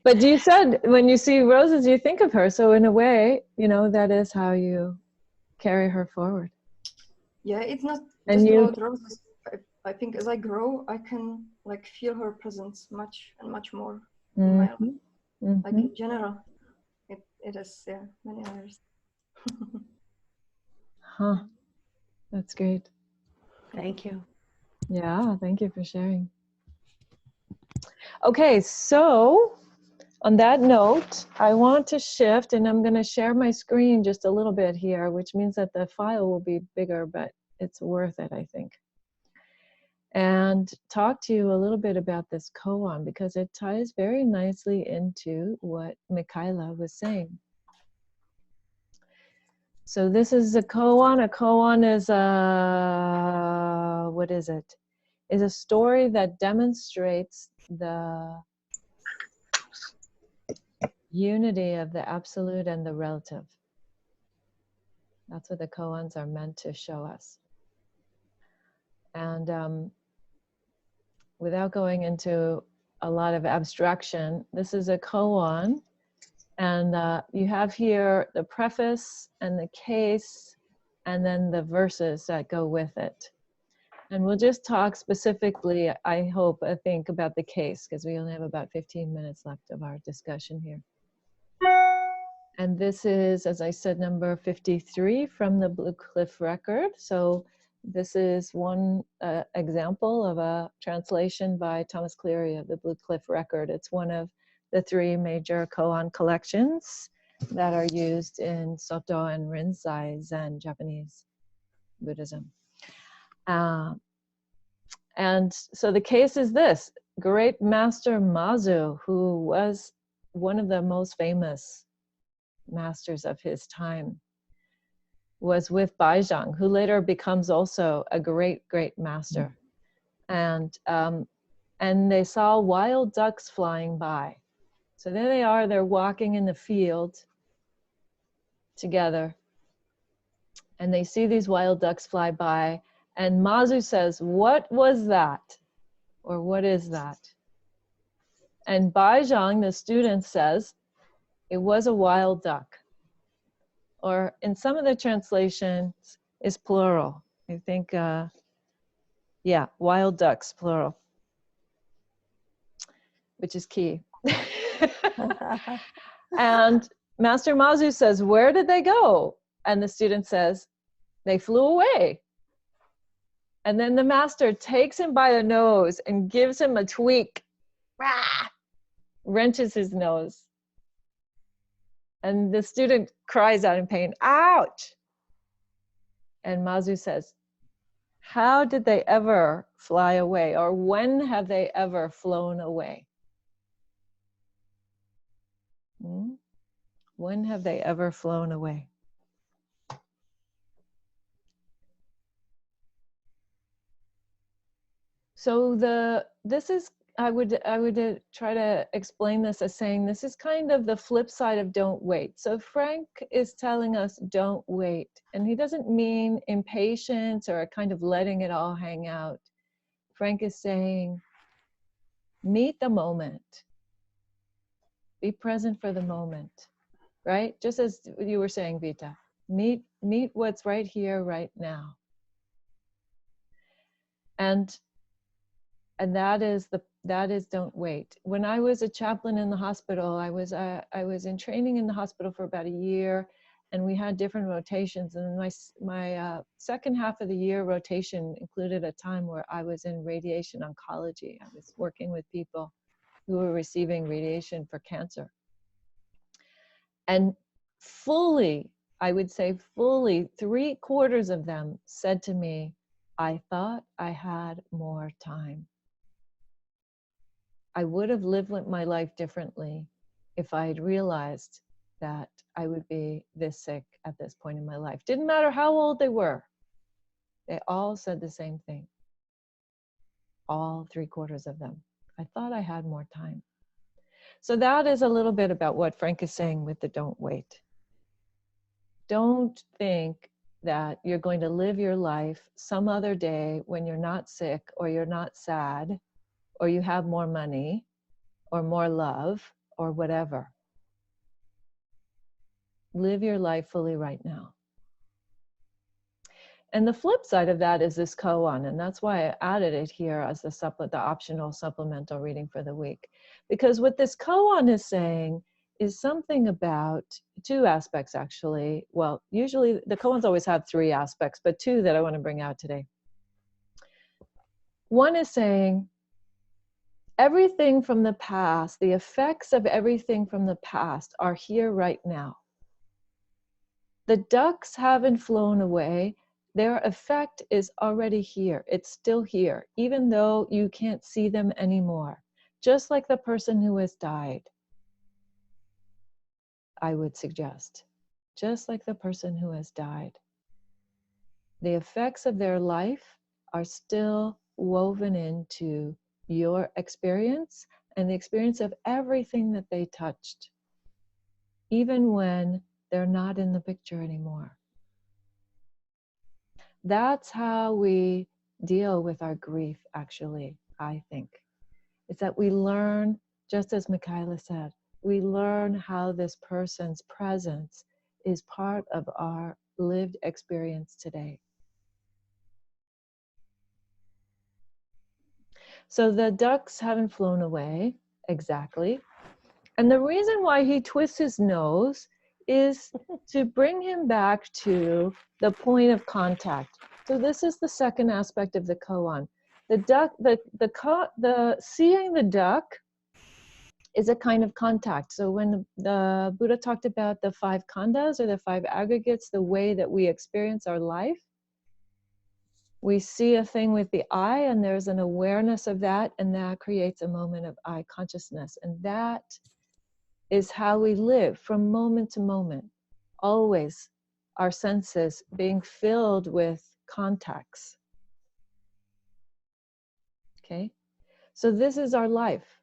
But you said when you see roses, you think of her. So in a way, you know, that is how you carry her forward. Yeah, it's not And just you, about roses. I think as I grow, I can like feel her presence much and much more in my life. Like in general, it is many others. Huh. That's great. Thank you. Yeah, thank you for sharing. Okay, so on that note, I want to shift, and I'm going to share my screen just a little bit here, which means that the file will be bigger, but it's worth it, I think. And talk to you a little bit about this koan, because it ties very nicely into what Michaela was saying. So this is a koan. A koan is a, what is it? Is a story that demonstrates the unity of the absolute and the relative. That's what the koans are meant to show us. And without going into a lot of abstraction, this is a koan, and you have here the preface and the case, and then the verses that go with it. And we'll just talk specifically, I think, about the case, because we only have about 15 minutes left of our discussion here. And this is, as I said, number 53 from the Blue Cliff Record. So this is one example of a translation by Thomas Cleary of the Blue Cliff Record. It's one of the 3 major koan collections that are used in Soto and Rinzai Zen Japanese Buddhism. And so the case is this: Great Master Mazu, who was one of the most famous masters of his time, was with Baizhang, who later becomes also a great, great master. And they saw wild ducks flying by. So there they are, they're walking in the field together. And they see these wild ducks fly by. And Mazu says, "What was that?" Or "What is that?" And Baizhang, the student, says, "It was a wild duck." Or in some of the translations, is plural. I think, yeah, wild ducks, plural, which is key. And Master Mazu says, "Where did they go?" And the student says, "They flew away." And then the master takes him by the nose and gives him a tweak. Rah! Wrenches his nose. And the student cries out in pain, "Ouch!" And Mazu says, "How did they ever fly away? Or when have they ever flown away?" When have they ever flown away? So this is, I would try to explain this as saying this is kind of the flip side of don't wait. So Frank is telling us don't wait. And he doesn't mean impatience or a kind of letting it all hang out. Frank is saying, meet the moment. Be present for the moment, right? Just as you were saying, Vita, meet what's right here, right now. And that is don't wait. When I was a chaplain in the hospital, I was in training in the hospital for about a year, and we had different rotations. And my second half of the year rotation included a time where I was in radiation oncology. I was working with people who were receiving radiation for cancer. And fully, I would say fully, 3/4 of them said to me, "I thought I had more time. I would have lived my life differently if I had realized that I would be this sick at this point in my life." Didn't matter how old they were. They all said the same thing. All 3/4 of them. "I thought I had more time." So that is a little bit about what Frank is saying with the don't wait. Don't think that you're going to live your life some other day when you're not sick or you're not sad or you have more money or more love or whatever. Live your life fully right now. And the flip side of that is this koan, and that's why I added it here as the optional supplemental reading for the week. Because what this koan is saying is something about two aspects, actually. Well, usually the koans always have 3 aspects, but 2 that I want to bring out today. One is saying everything from the past, the effects of everything from the past are here right now. The ducks haven't flown away. Their effect is already here. It's still here, even though you can't see them anymore. Just like the person who has died, I would suggest. Just like the person who has died. The effects of their life are still woven into your experience and the experience of everything that they touched, even when they're not in the picture anymore. That's how we deal with our grief, actually, I think. It's that we learn, just as Michaela said, we learn how this person's presence is part of our lived experience today. So the ducks haven't flown away, exactly. And the reason why he twists his nose is to bring him back to the point of contact. So this is the second aspect of the koan. The duck, the seeing the duck is a kind of contact. So when the Buddha talked about the 5 khandhas or the 5 aggregates, the way that we experience our life, we see a thing with the eye and there's an awareness of that, and that creates a moment of eye consciousness. And that is how we live from moment to moment. Always our senses being filled with contacts. Okay, so this is our life.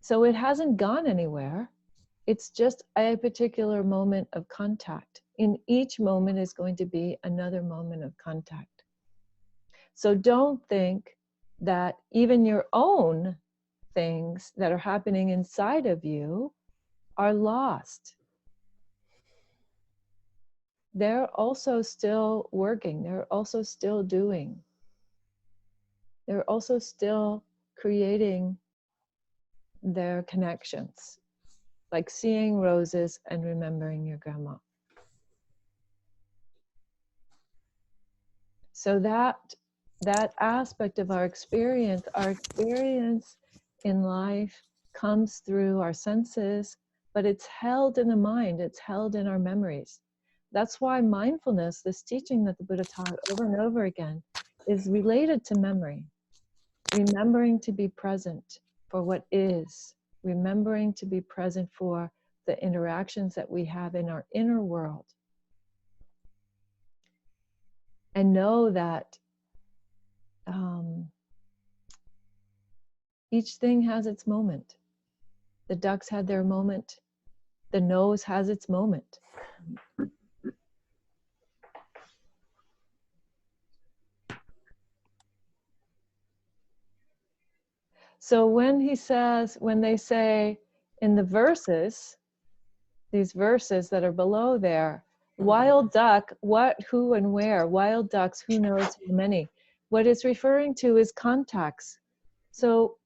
So it hasn't gone anywhere. It's just a particular moment of contact. In each moment is going to be another moment of contact. So don't think that even your own things that are happening inside of you are lost. They're also still working. They're also still doing. They're also still creating their connections, like seeing roses and remembering your grandma. So that aspect of our experience in life comes through our senses, but it's held in the mind, it's held in our memories. That's why mindfulness, this teaching that the Buddha taught over and over again, is related to memory. Remembering to be present for what is, remembering to be present for the interactions that we have in our inner world. And know that each thing has its moment. The ducks had their moment. The nose has its moment. So when they say in the verses, these verses that are below there, wild duck, what, who, and where? Wild ducks, who knows how many? What it's referring to is contacts. So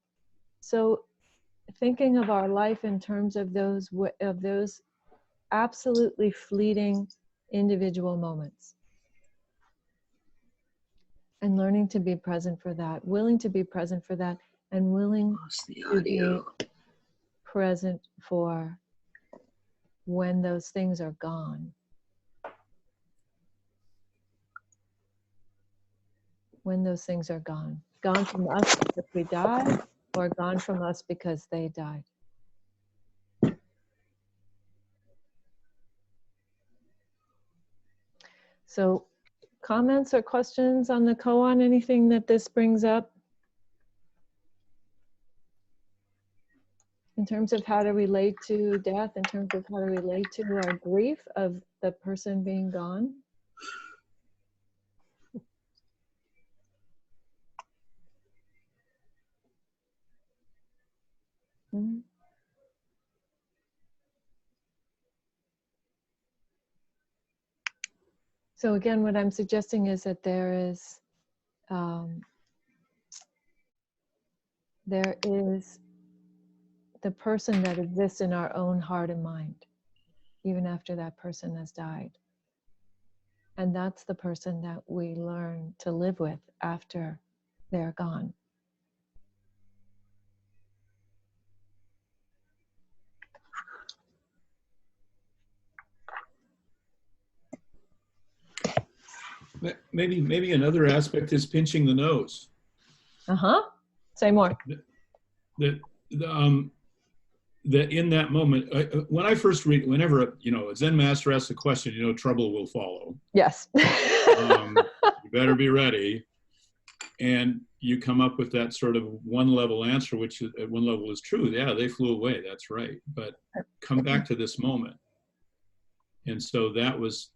thinking of our life in terms of those absolutely fleeting individual moments. And learning to be present for that, willing to be present for that, and willing to be present for when those things are gone. When those things are gone. Gone from us because we died, or gone from us because they died. So, comments or questions on the koan? Anything that this brings up? In terms of how to relate to death, in terms of how to relate to our grief of the person being gone? Mm-hmm. So again, what I'm suggesting is that there is the person that exists in our own heart and mind, even after that person has died. And that's the person that we learn to live with after they're gone. Maybe another aspect is pinching the nose. Say more. That in that moment, when I first read, whenever a Zen master asks a question, trouble will follow. Yes. You better be ready, and you come up with that sort of one-level answer, which at one level is true. Yeah, they flew away. That's right. But come back to this moment. And so that was,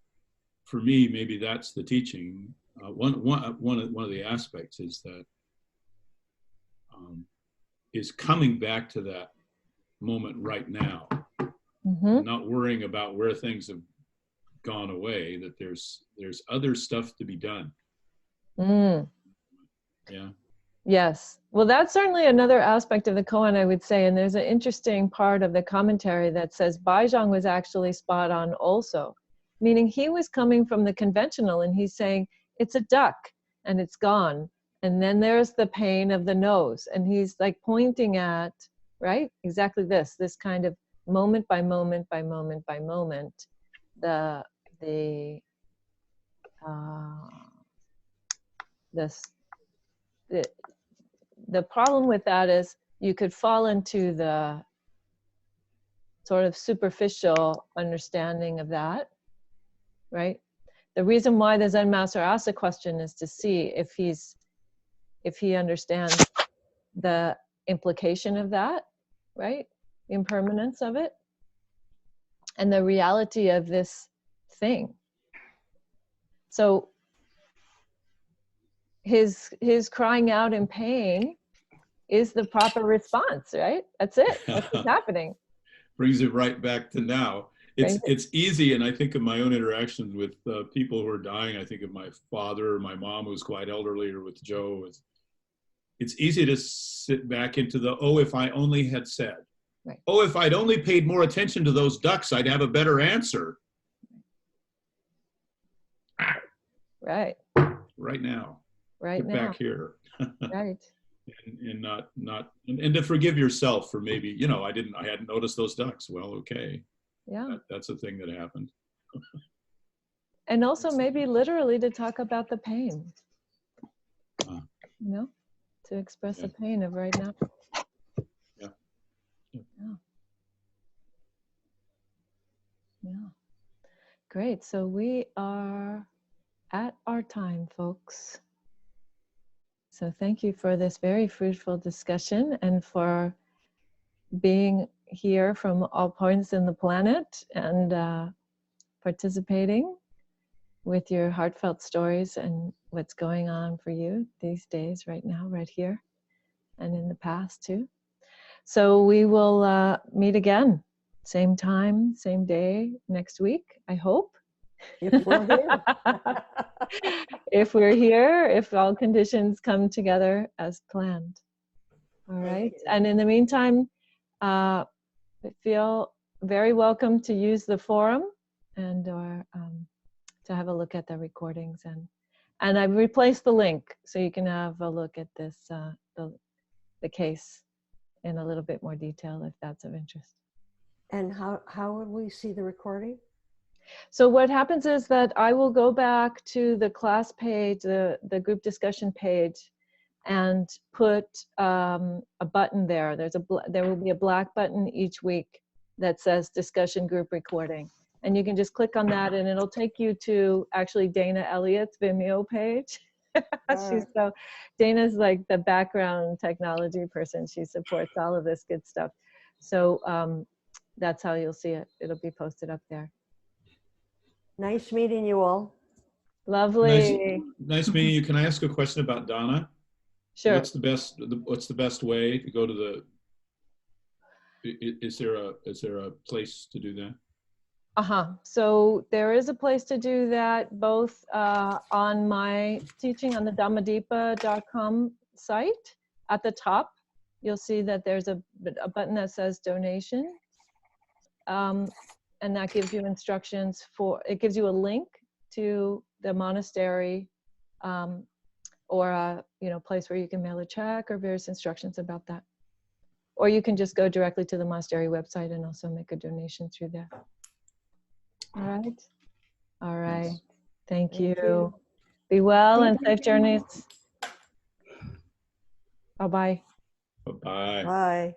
for me, maybe that's the teaching. One of the aspects is that is coming back to that moment right now, not worrying about where things have gone away. That there's other stuff to be done. Yeah. Yes. Well, that's certainly another aspect of the koan, I would say. And there's an interesting part of the commentary that says Baizhang was actually spot on also. Meaning he was coming from the conventional and he's saying, it's a duck and it's gone. And then there's the pain of the nose. And he's like pointing at, right? Exactly this kind of moment by moment by moment by moment, the problem with that is you could fall into the sort of superficial understanding of that, right? The reason why the Zen master asked the question is to see if he understands the implication of that, right? The impermanence of it and the reality of this thing. So his crying out in pain is the proper response, right? That's it. That's what's happening. Brings it right back to now. It's easy, and I think of my own interactions with people who are dying. I think of my father or my mom, who's quite elderly, or with Joe. It's easy to sit back into the, oh, if I only had said. Right. Oh, if I'd only paid more attention to those ducks, I'd have a better answer. Right. Right now. Right Get now. back here. Right. And and to forgive yourself for maybe, you know, I hadn't noticed those ducks. Well, okay. Yeah. That's a thing that happened. And also maybe literally to talk about the pain. You know, to express the pain of right now. Yeah. Yeah. Great. So we are at our time, folks. So thank you for this very fruitful discussion and for being here from all points in the planet and participating with your heartfelt stories and what's going on for you these days, right now, right here, and in the past too. So we will meet again, same time, same day next week, I hope. If we're here. If we're here, if all conditions come together as planned. All right. And in the meantime, feel very welcome to use the forum and or to have a look at the recordings. And I've replaced the link so you can have a look at this, the case in a little bit more detail if that's of interest. And how will we see the recording? So what happens is that I will go back to the class page, the group discussion page, and put a button there. There will be a black button each week that says discussion group recording. And you can just click on that and it'll take you to actually Dana Elliott's Vimeo page. Dana's like the background technology person. She supports all of this good stuff. So that's how you'll see it. It'll be posted up there. Nice meeting you all. Lovely. Nice meeting you. Can I ask a question about Donna? Sure. What's the best way to go to the? Is there a place to do that? So there is a place to do that, both on my teaching on the Dhammadipa.com site. At the top, you'll see that there's a button that says donation. And that gives you instructions it gives you a link to the monastery or a place where you can mail a check or various instructions about that. Or you can just go directly to the monastery website and also make a donation through there. All right. All right. Thank you. Be well and safe journeys. Bye-bye. Bye-bye. Bye.